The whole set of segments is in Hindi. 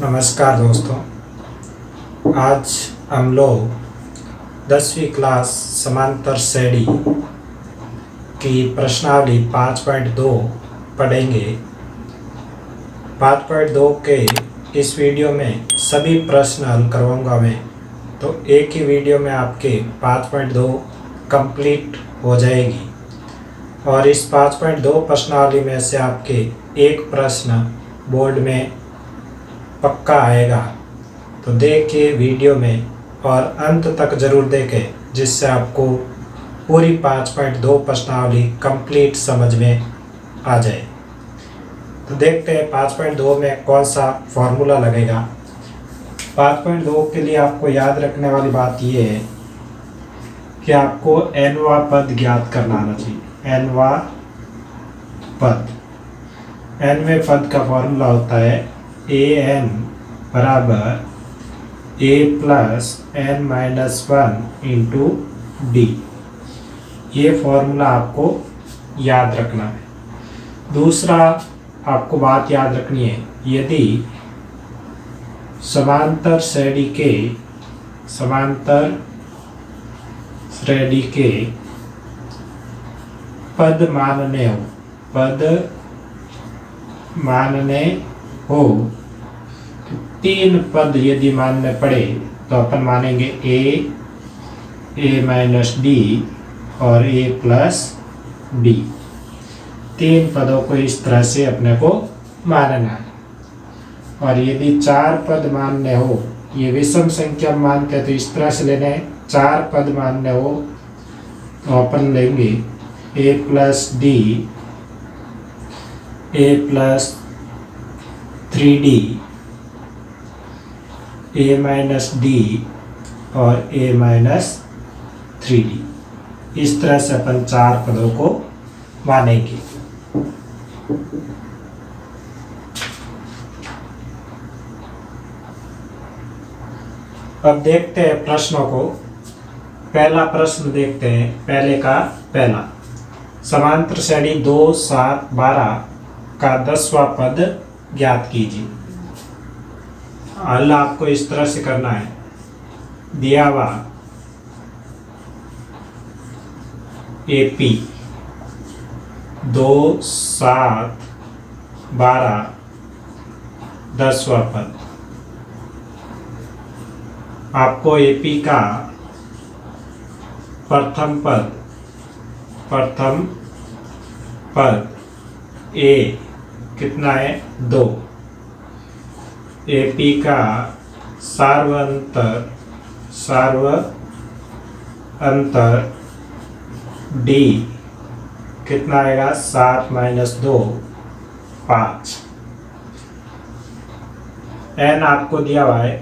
नमस्कार दोस्तों। आज हम लोग 10वीं क्लास समांतर श्रेणी की प्रश्नावली 5.2 पढ़ेंगे। 5.2 के इस वीडियो में सभी प्रश्न हल करवाऊंगा मैं, तो एक ही वीडियो में आपके 5.2 कंप्लीट हो जाएगी। और इस 5.2 प्रश्नावली में से आपके एक प्रश्न बोर्ड में पक्का आएगा, तो देखिए वीडियो में और अंत तक ज़रूर देखें, जिससे आपको पूरी 5.2 प्रश्नावली कंप्लीट समझ में आ जाए। तो देखते हैं 5.2 में कौन सा फॉर्मूला लगेगा। 5.2 के लिए आपको याद रखने वाली बात ये है कि आपको nवां पद ज्ञात करना आना चाहिए। nवां पद, nवें पद का फॉर्मूला होता है an बराबर a plus n minus 1 into D. ये फॉर्मूला आपको याद रखना है। दूसरा आपको बात याद रखनी है, यदि समांतर श्रेणी के पद मानने हो, तो तीन पद यदि मानने पड़े तो अपन मानेंगे a माइनस डी और a प्लस डी। तीन पदों को इस तरह से अपने को मानना है। और यदि चार पद मानने हो, ये विषम संख्या मानते हैं तो इस तरह से लेना है। चार पद मानने हो तो अपन लेंगे a plus D, a plus 3d, a minus D और a माइनस 3d। इस तरह से अपन चार पदों को मानेंगे। अब देखते हैं प्रश्नों को। पहला प्रश्न देखते हैं, पहले का पहला। समांतर श्रेणी 2, 7, 12 का 10वां पद ज्ञात कीजिए। हल आपको इस तरह से करना है, दिया हुआ AP 2, 7, 12 10वां पद। आपको AP का प्रथम पद A कितना है 2, AP का सार्वअंतर D कितना आएगा 7 माइनस 2 5। n आपको दिया हुआ है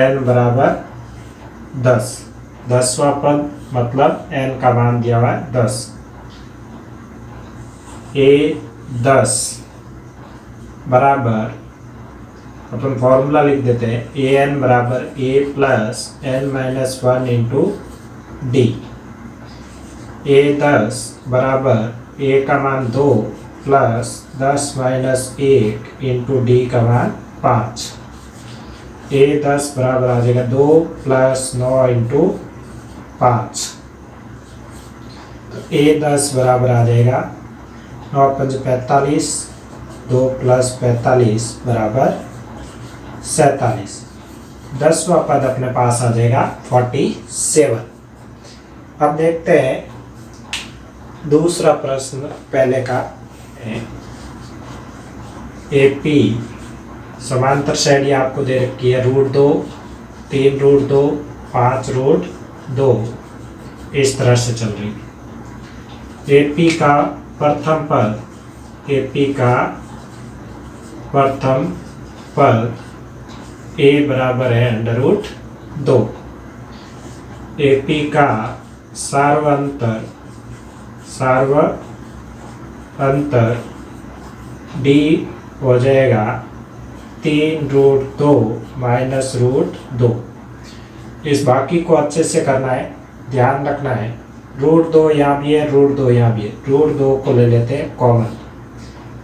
n बराबर 10। 10वां पद मतलब n का मान दिया हुआ है 10। A 10 बराबर, अपन फॉर्मूला लिख देते हैं, an बराबर a plus n minus 1 into D. a 10 बराबर a का मान 2 प्लस 10 माइनस 1 इंटू डी का मान 5। a 10 बराबर आ जाएगा 2 प्लस 9 इंटू 5। तो a 10 बराबर आ जाएगा 9 5 45, 2 प्लस 45 बराबर 47। 10वां पद अपने पास आ जाएगा 47। अब देखते हैं दूसरा प्रश्न पहले का है। AP समांतर श्रेणी आपको दे रखी है √2, 3 √2, 5 √2 इस तरह से चल रही है। AP का प्रथम पद a बराबर है √2। AP का सार्वअंतर D हो जाएगा 3 √2 माइनस √2। इस बाकी को अच्छे से करना है, ध्यान रखना है। √2 यहाँ भी है, √2 यहाँ भी है। √2 को ले लेते हैं कॉमन,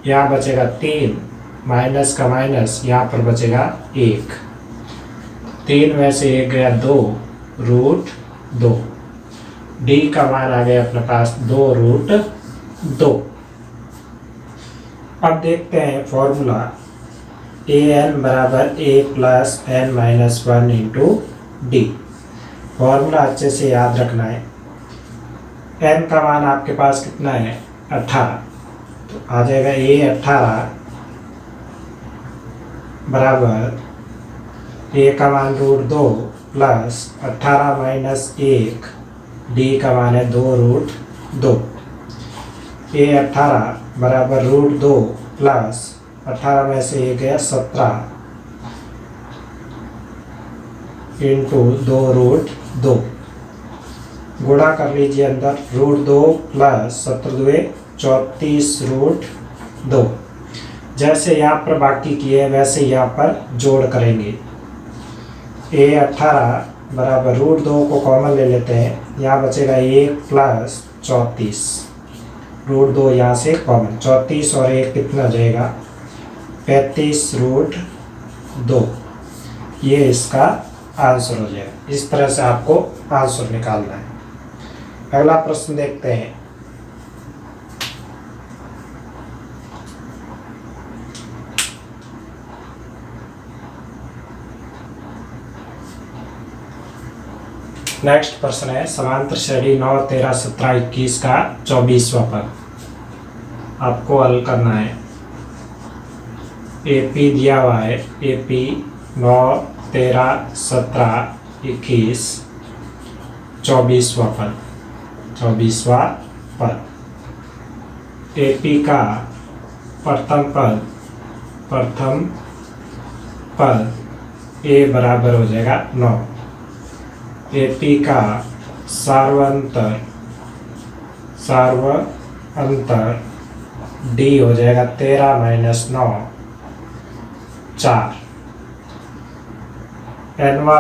यहाँ बचेगा 3 माइनस का माइनस यहाँ पर बचेगा 1। 3 में से 1 गया 2 रूट 2। डी का मान आ गया अपने पास 2 रूट 2। अब देखते हैं फॉर्मूला ए एन बराबर A plus N minus 1 into D. Formula अच्छे से याद रखना है। एन का मान आपके पास कितना है 18, तो आ जाएगा ए 18 बराबर ए का मान रूट 2 प्लस 18 माइनस 1, डी का मान है 2 रूट 2। ए 18 बराबर रूट 2 प्लस 18 में से 1 गया 17 इंटू 2 रूट 2। गुणा कर लीजिए अंदर, रूट 2 प्लस 17 दुए 34 रूट 2। जैसे यहाँ पर बाकी किए वैसे यहाँ पर जोड़ करेंगे। ए 18 बराबर रूट 2 को कॉमन ले लेते हैं, यहाँ बचेगा 1 प्लस 34, रूट 2 यहाँ से कॉमन, 34 और 1 कितना हो जाएगा 35 रूट 2। ये इसका आंसर हो जाएगा। इस तरह से आपको आंसर निकालना है। अगला प्रश्न देखते हैं। नेक्स्ट प्रश्न है समांतर श्रेणी 9, 13, 17, 21 का 24वां पद आपको हल करना है। एपी दिया हुआ है, एपी 9, 13, 17, 21, 24वां पद, 24वां पद। एपी का प्रथम पद ए बराबर हो जाएगा 9। एपी का सार्वंतर डी हो जाएगा 13 माइनस 9 4। एनवा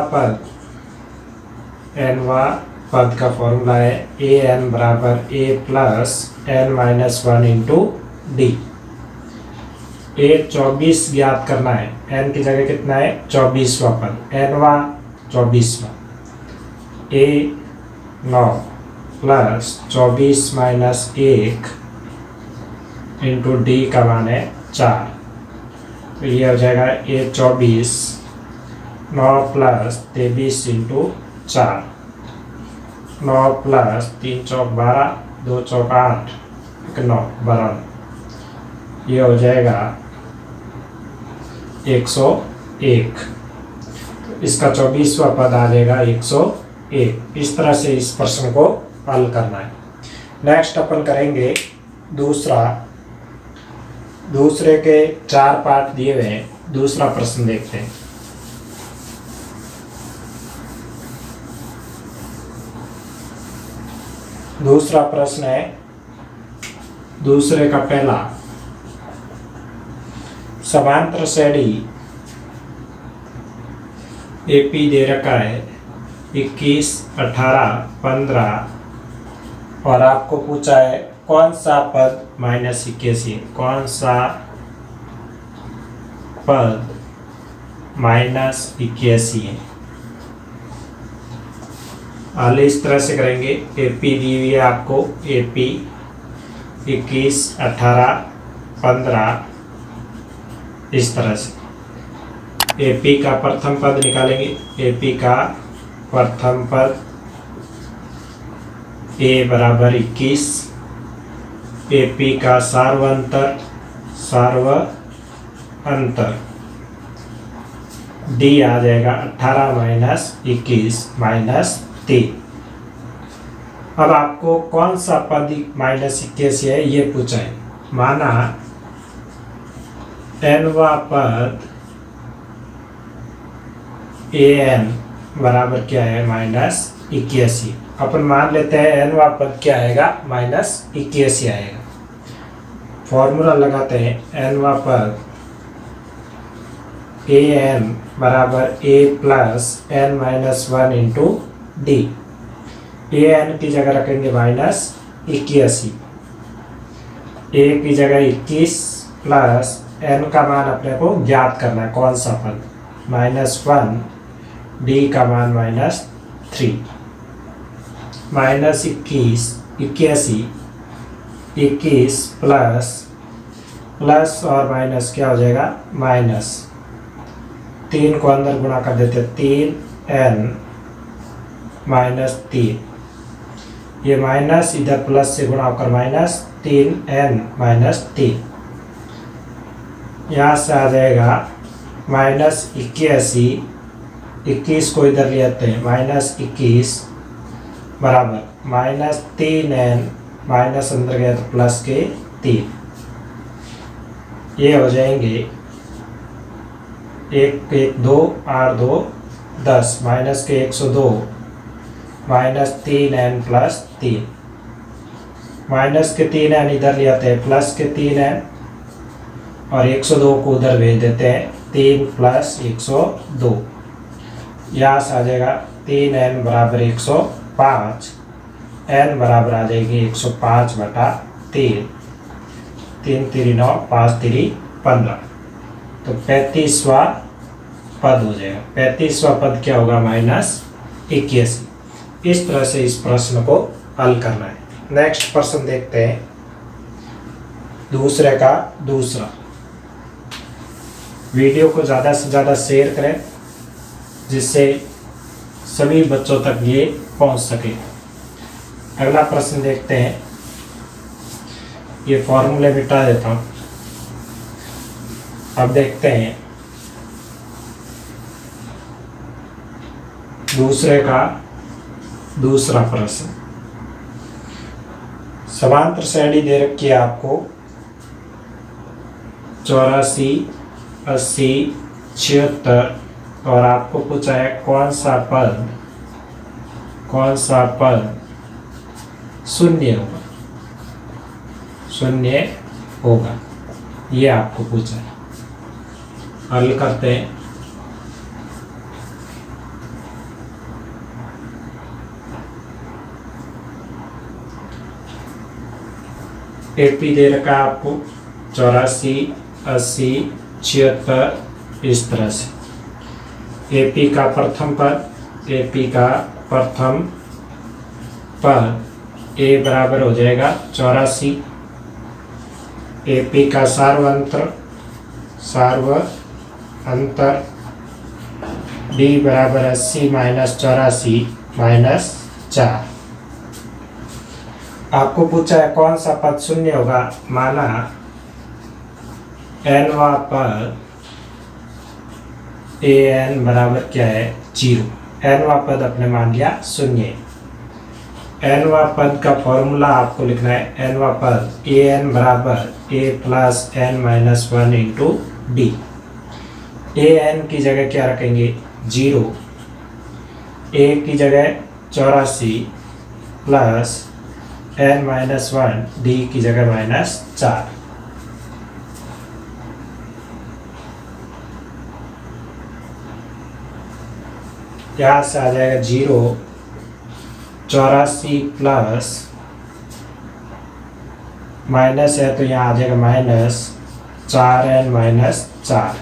पद का फॉर्मूला है ए एन बराबर A plus N minus 1 into D. A 24 ज्ञात करना है, एन की जगह कितना है 24वां पद, एनवा 24वां। ए 9 प्लस 24 माइनस 1 इंटू डी का मान है 4, तो ये हो जाएगा ए 24 9 प्लस 23 इंटू 4, 9 प्लस 3 चौक 12, 2 चौक 8, 9 12, ये हो जाएगा 101। तो इसका 24वां पद आ जाएगा 101। इस तरह से इस प्रश्न को हल करना है। नेक्स्ट अपन करेंगे दूसरे के 4 पार्ट दिए हुए हैं। दूसरा प्रश्न देखते हैं। दूसरा प्रश्न है दूसरे का पहला, समांतर श्रेणी एपी दे रखा है 21, 18, 15 और आपको पूछा है कौन सा पद माइनस 81, कौन सा पद माइनस 81 है। हल इस तरह से करेंगे। एपी दी हुई है आपको, एपी 21, 18, 15 इस तरह से। एपी का प्रथम पद निकालेंगे। एपी का प्रथम पद ए बराबर 21, एपी का सार्वंतर डी आ जाएगा 18 माइनस 21 माइनस 3। अब आपको कौन सा पद माइनस 81 है ये पूछा है। माना एनवा पद ए एन बराबर क्या है माइनस 81। अपन मान लेते हैं एनवा पद क्या आएगा माइनस 81 आएगा। फॉर्मूला लगाते हैं, एनवा पद ए एन बराबर A plus N minus 1 into D. A N की जगह रखेंगे माइनस 81, ए की जगह 21 प्लस n का मान अपने को ज्ञात करना है, कौन सा पद, -1, d का मान -3, -21 प्लस और माइनस क्या हो जाएगा, माइनस 3 को अंदर गुणा कर देते, 3n -3, ये माइनस इधर प्लस से गुणा होकर -3n -3, यहाँ से आ जाएगा -81, 21 को इधर ले आते हैं, -21 बराबर -3n माइनस अंदर गया तो प्लस के 3, ये हो जाएंगे 1 1 2 8 2 10 माइनस के 102 -3n +3, माइनस के 3n इधर ले आते हैं, प्लस के 3n और 102 को उधर भेज देते हैं, 3 + 102, यहाँ से आ जाएगा 3n बराबर 105, n बराबर आ जाएगी 105/3, 3 3 9 5 3 15, तो 35वां पद हो जाएगा। 35वां पद क्या होगा, -81। इस तरह से इस प्रश्न को हल करना है। नेक्स्ट प्रश्न देखते हैं, दूसरे का दूसरा। वीडियो को ज़्यादा से ज़्यादा शेयर करें जिससे सभी बच्चों तक ये पहुंच सके। अगला प्रश्न देखते हैं, ये फॉर्मूले मिटा देता हूँ। अब देखते हैं दूसरे का दूसरा प्रश्न। समांतर श्रेणी दे रखी है आपको 84, 80, 76 और आपको पूछा है कौन सा पद शून्य होगा, ये आपको पूछा है। हल करते हैं। एपी दे रखा है आपको 84, 80, 76 इस तरह से। एपी का प्रथम पद ए बराबर हो जाएगा 84, एपी का सार्वअंतर डी बराबर 80 -84 -4। आपको पूछा है कौन सा पद शून्य होगा, माना nवां पद an बराबर क्या है, 0। nवां पद अपने मान लिया शून्य। nवां पद का फॉर्मूला आपको लिखना है, nवां पद an बराबर a + n - 1 × d। an की जगह क्या रखेंगे, 0, a की जगह 84 प्लस n - 1, d की जगह -4। यहाँ से आ जाएगा 0, 84 प्लस माइनस है तो यहाँ आ जाएगा -4n - 4।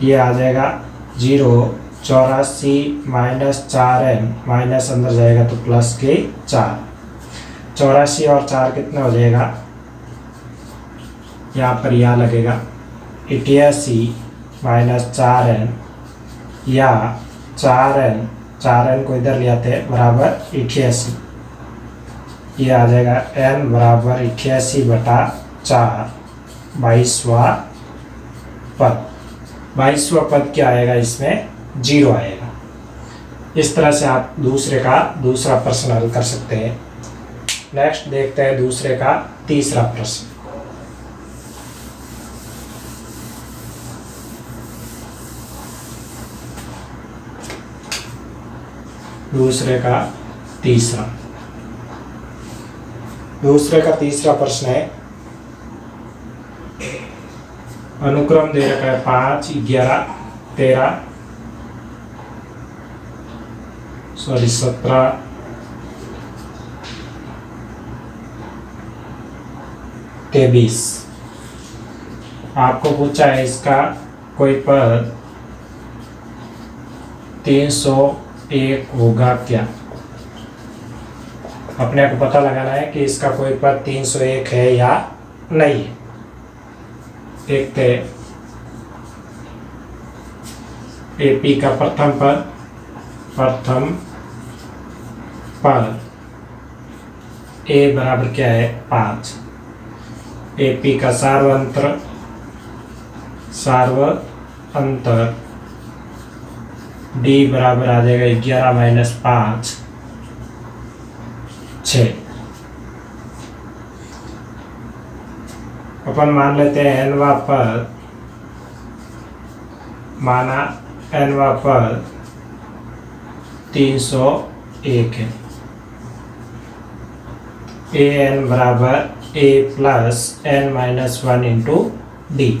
ये आ जाएगा 0, 84 - 4n माइनस अंदर जाएगा तो प्लस के 4। 84 और 4 कितना हो जाएगा, यहाँ पर यह लगेगा 88 - 4n या 4n को इधर ले आते हैं बराबर 88। ये आ जाएगा n बराबर 88/4, 22वां पद। 22वां पद क्या आएगा, इसमें 0 आएगा। इस तरह से आप दूसरे का दूसरा प्रश्न हल कर सकते हैं। नेक्स्ट देखते हैं दूसरे का तीसरा प्रश्न। दूसरे का तीसरा प्रश्न है, अनुक्रम दे रखा है 5, 11, 13 17, 18, 23। आपको पूछा है इसका कोई पद 301 होगा क्या। अपने को पता लगाना है कि इसका कोई पद 301 है या नहीं। देखते हैं एपी का प्रथम पद ए बराबर क्या है 5। एपी का सार्वंतर डी बराबर आ जाएगा 11 माइनस 5 6। अपन मान लेते हैं एनवा पद, माना एनवा पद 301 है। ए एन बराबर A plus N minus 1 into D.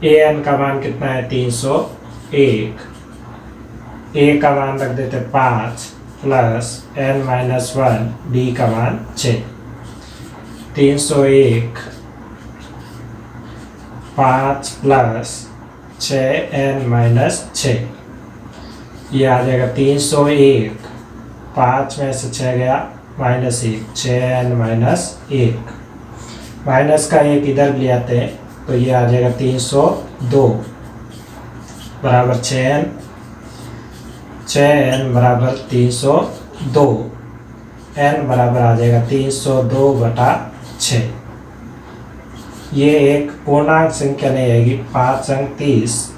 A N का मान कितना है 301। ए का मान रख देते 5 प्लस एन माइनस 1, डी का मान 6। 301 5 प्लस 6 एन माइनस 6, ये आ जाएगा 301। 5 में से 6 गया माइनस 1, 6 एन माइनस 1। माइनस का 1 इधर ले आते हैं तो ये आ जाएगा 302 बराबर 6n बराबर 302। n बराबर आ जाएगा 302 बटा 6। ये एक पूर्णांक संख्या नहीं आएगी। 5 अंक 30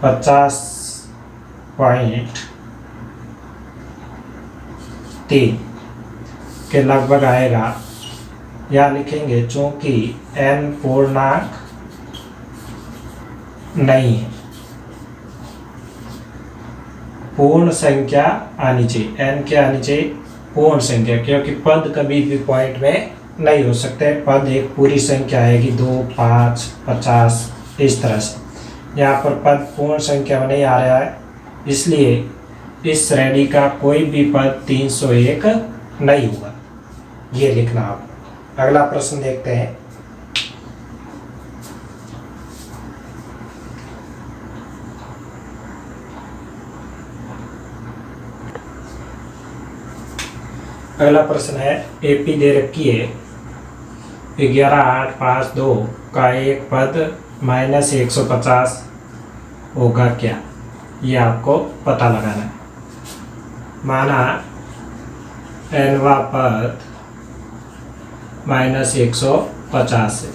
50.3 के लगभग आएगा। या लिखेंगे चूंकि n पूर्णांक नहीं है, पूर्ण संख्या आनी चाहिए। n क्या आनी चाहिए पूर्ण संख्या, क्योंकि पद कभी भी पॉइंट में नहीं हो सकते। पद एक पूरी संख्या आएगी 2, 5, 50 इस तरह से। यहाँ पर पद पूर्ण संख्या में नहीं आ रहा है, इसलिए इस श्रेणी का कोई भी पद 301 नहीं होगा। ये लिखना आप। अगला प्रश्न देखते हैं। अगला प्रश्न है एपी दे रखी है 11,852 का एक पद माइनस 150 होगा क्या, ये आपको पता लगाना है। माना एनवा पद माइनस 150 है।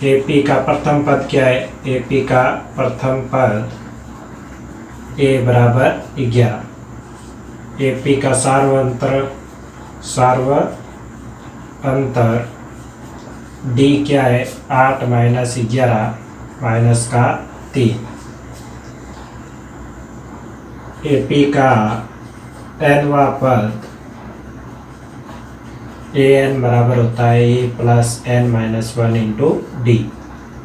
एपी का प्रथम पद क्या है, एपी का प्रथम पद ए बराबर 11। एपी का सार्वंतर डी क्या है 8 माइनस 11 माइनस का 3। एपी का एनवा पद ए एन बराबर होता है A plus N minus 1 into D.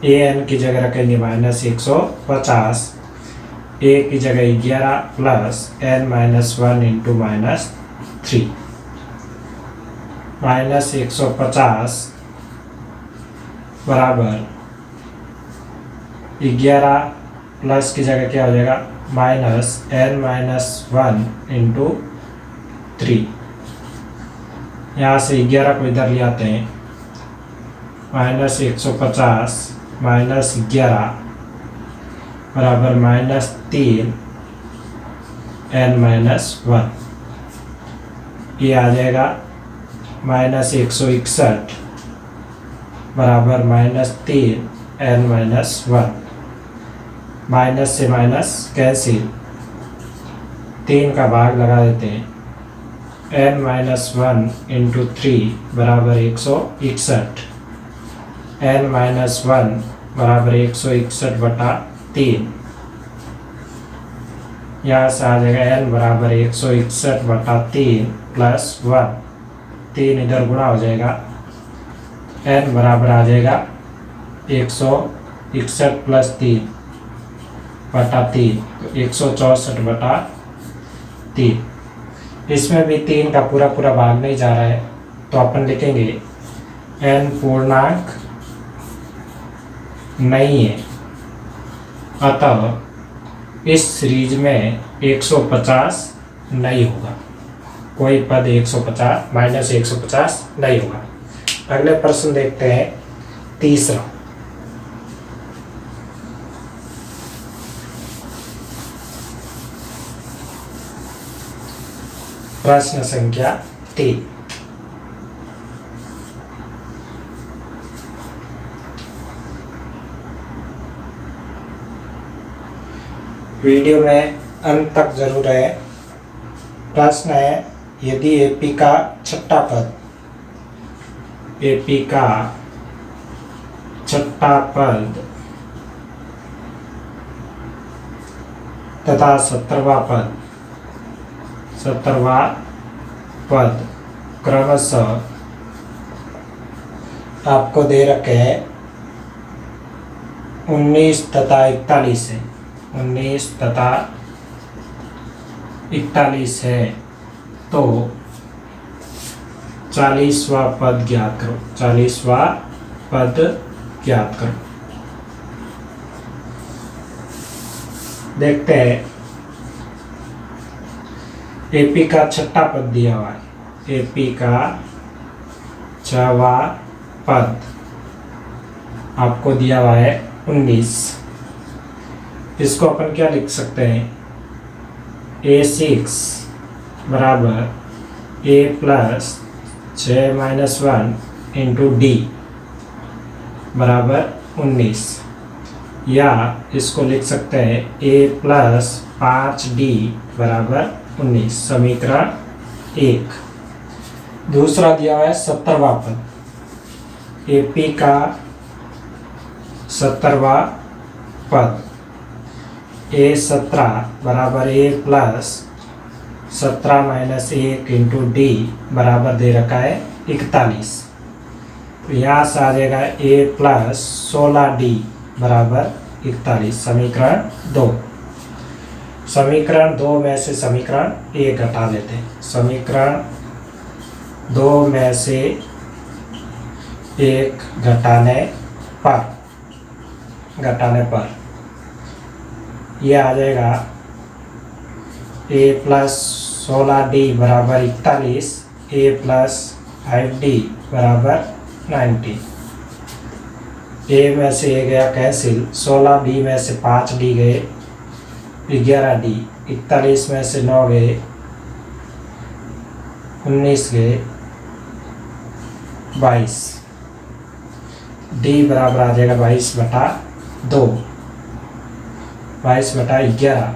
A N की जगह रखेंगे माइनस 150, ए की जगह 11 plus N minus 1 into minus 3। Minus 150 बराबर 11 प्लस की जगह क्या हो जाएगा माइनस एन माइनस 1 इंटू 3। यहाँ से 11 को इधर ले आते हैं। माइनस 150 माइनस 11 बराबर माइनस 3 एन माइनस 1। ये आ जाएगा माइनस 161 बराबर माइनस 3 एन माइनस 1। माइनस से माइनस कैंसिल, 3 का भाग लगा देते हैं। एन माइनस 1 इंटू 3 बराबर 161। एन माइनस 1 बराबर 161 बटा 3। यहाँ से आ जाएगा एन बराबर 161 बटा 3 प्लस 1। 3 इधर गुणा हो जाएगा। एन बराबर आ जाएगा 161 प्लस 3 बटा 3, 164 बटा 3। इसमें भी 3 का पूरा पूरा भाग नहीं जा रहा है, तो अपन लिखेंगे n पूर्णांक नहीं है, अतः इस सीरीज में 150 नहीं होगा, कोई पद 150 माइनस 150 नहीं होगा। अगले प्रश्न देखते हैं, तीसरा। प्रश्न संख्या 3। वीडियो में अंत तक जरूर है। प्रश्न है, यदि एपी का छठा पद तथा 17वां पद क्रमशः आपको दे रखे हैं 19 तथा 41 है, 19 तथा 41 है, तो 40वां पद ज्ञात करो। 40वां पद ज्ञात करो। देखते हैं, एपी का छठा पद दिया हुआ है। एपी का 6वां पद आपको दिया हुआ है 19। इसको अपन क्या लिख सकते हैं, A6 बराबर A plus 6 minus 1 into D बराबर 19, या इसको लिख सकते हैं A प्लस 5D बराबर 19, समीकरण 1। दूसरा दिया हुआ है 17वां पद। एपी का 17वां पद A17 बराबर A plus 17 minus 1 into D बराबर दे रखा है 41। तो यहाँ से आ जाएगा A प्लस 16D बराबर 41, समीकरण 2। समीकरण 2 में से समीकरण 1 घटा लेते हैं। समीकरण 2 में से 1 घटाने पर यह आ जाएगा A प्लस 16D बराबर 41, A प्लस 5D बराबर 90। A में से A गया कैंसिल, 16D में से 5D गए 11D, 41 में से 9 गए 19 गए 22, D बराबर आ जाएगा 22/2, 22/11,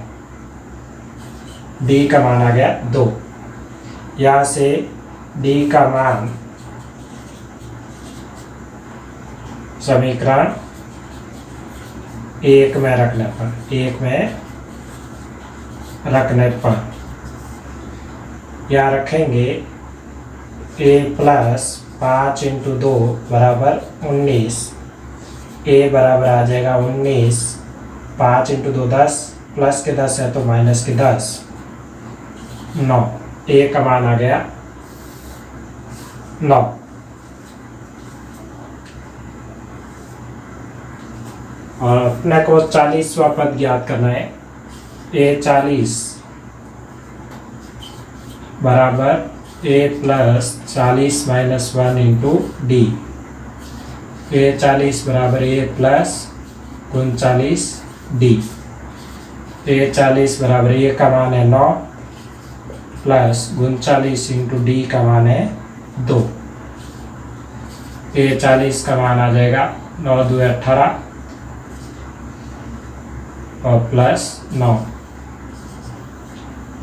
D का मान आ गया 2। यहाँ से D का मान समीकरण 1 में रखने पर यहाँ रखेंगे A प्लस 5 इंटू 2 बराबर 19, A बराबर आ जाएगा 19, 5 इंटू 2 10, प्लस के 10 है तो माइनस के 10, 9। A का मान आ गया 9। और अपने को 40वां पद ज्ञात करना है। A40 बराबर A plus 40 minus 1 into D. A40 बराबर A प्लस 39 डी। A40 बराबर A का मान है 9 प्लस 39 इंटू डी का मान है 2। A40 का मान आ जाएगा 9 2 18 और प्लस 9।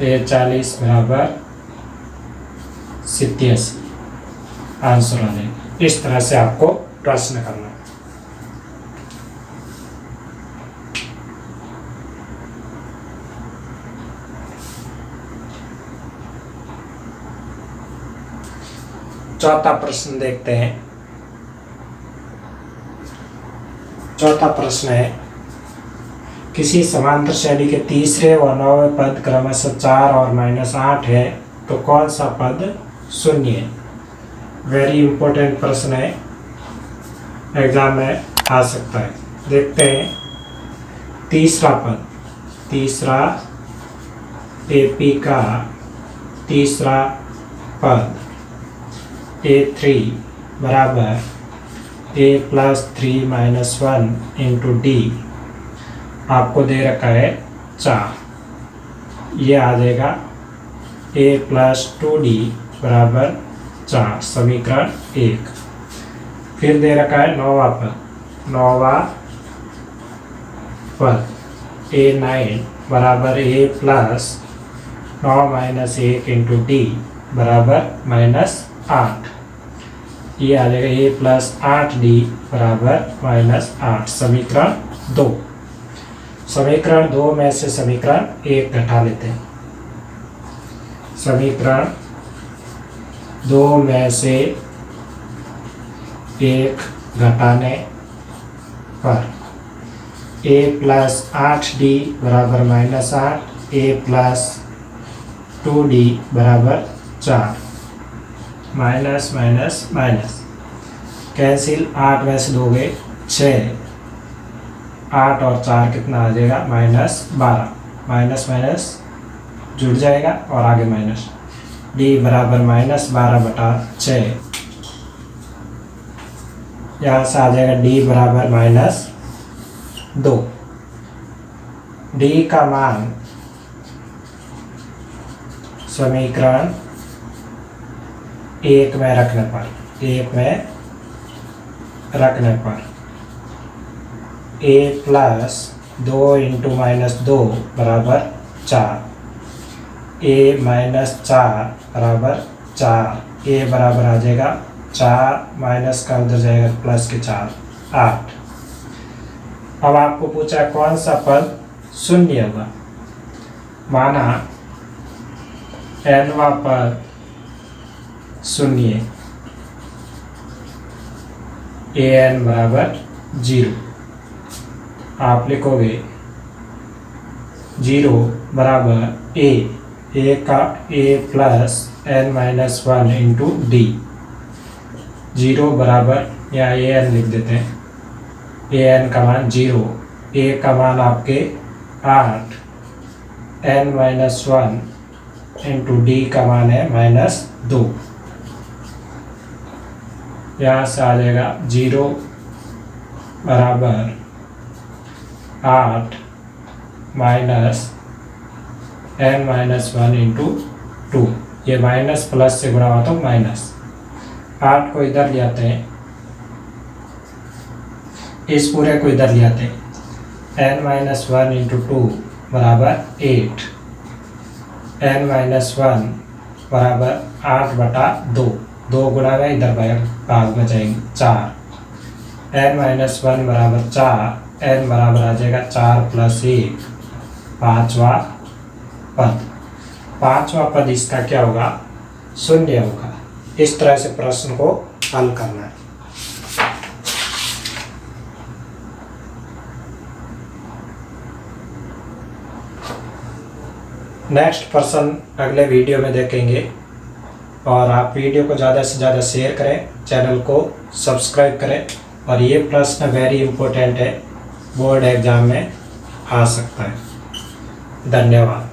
A40 बराबर 87 आंसर आ जाएगा। इस तरह से आपको प्रश्न करना है। चौथा प्रश्न देखते हैं। चौथा प्रश्न है, किसी समांतर श्रेणी के तीसरे व नौवें पद क्रमशः 4 और -8 है, तो कौन सा पद शून्य है। वेरी इंपॉर्टेंट प्रश्न है, एग्जाम में आ सकता है। देखते हैं तीसरा पद, तीसरा AP का तीसरा पद A3 बराबर A + 3 - 1 इंटू D आपको दे रखा है 4, ये आ जाएगा A + 2D बराबर 4, समीकरण 1। फिर दे रखा है नौवां पद, नौवां पद A9 बराबर A + 9 - 1 इंटू D बराबर -8, ये आ जाएगा A + 8D बराबर -8, समीकरण 2। समीकरण 2 में से समीकरण 1 घटा लेते हैं। समीकरण 2 में से 1 घटाने पर A + 8D बराबर -8, A + 2D बराबर 4, माइनस माइनस माइनस कैंसिल, 8 में से दोगे 6, 8 और 4 कितना आ जाएगा -12, माइनस माइनस जुड़ जाएगा और आगे माइनस, D बराबर -12/6, यहाँ से आ जाएगा D बराबर -2। D का मान समीकरण 1 में रखने पर, 1 में रखने पर A + 2 इंटू -2 बराबर 4, A - 4 बराबर 4, A बराबर आ जाएगा 4, माइनस का उधर जाएगा प्लस के 4, 8। अब आपको पूछा कौन सा पद शून्य होगा। माना nवां पद शून्य, an बराबर 0, आप लिखोगे 0 बराबर a का A + n - 1 इंटू D, 0 बराबर, यहाँ an लिख देते हैं, an का मान 0, a का मान आपके 8, n - 1 इंटू D का मान है -2, यहाँ से आ जाएगा 0 बराबर 8 माइनस n - 1 इंटू 2, ये माइनस प्लस से गुणा हुआ तो माइनस, 8 को इधर ले आते हैं, इस पूरे को इधर ले आते हैं, n - 1 इंटू 2 बराबर 8, n - 1 बराबर 8/2, 2 गुणा में इधर भाग में जाएंगे 4, n - 1 बराबर 4, n बराबर आ जाएगा 4 + 1, 5वां पद। 5वां पद इसका क्या होगा, शून्य होगा। इस तरह से प्रश्न को हल करना है। नेक्स्ट प्रश्न अगले वीडियो में देखेंगे, और आप वीडियो को ज़्यादा से ज़्यादा शेयर करें, चैनल को सब्सक्राइब करें। और ये प्रश्न वेरी इंपॉर्टेंट है, बोर्ड एग्जाम में आ सकता है। धन्यवाद।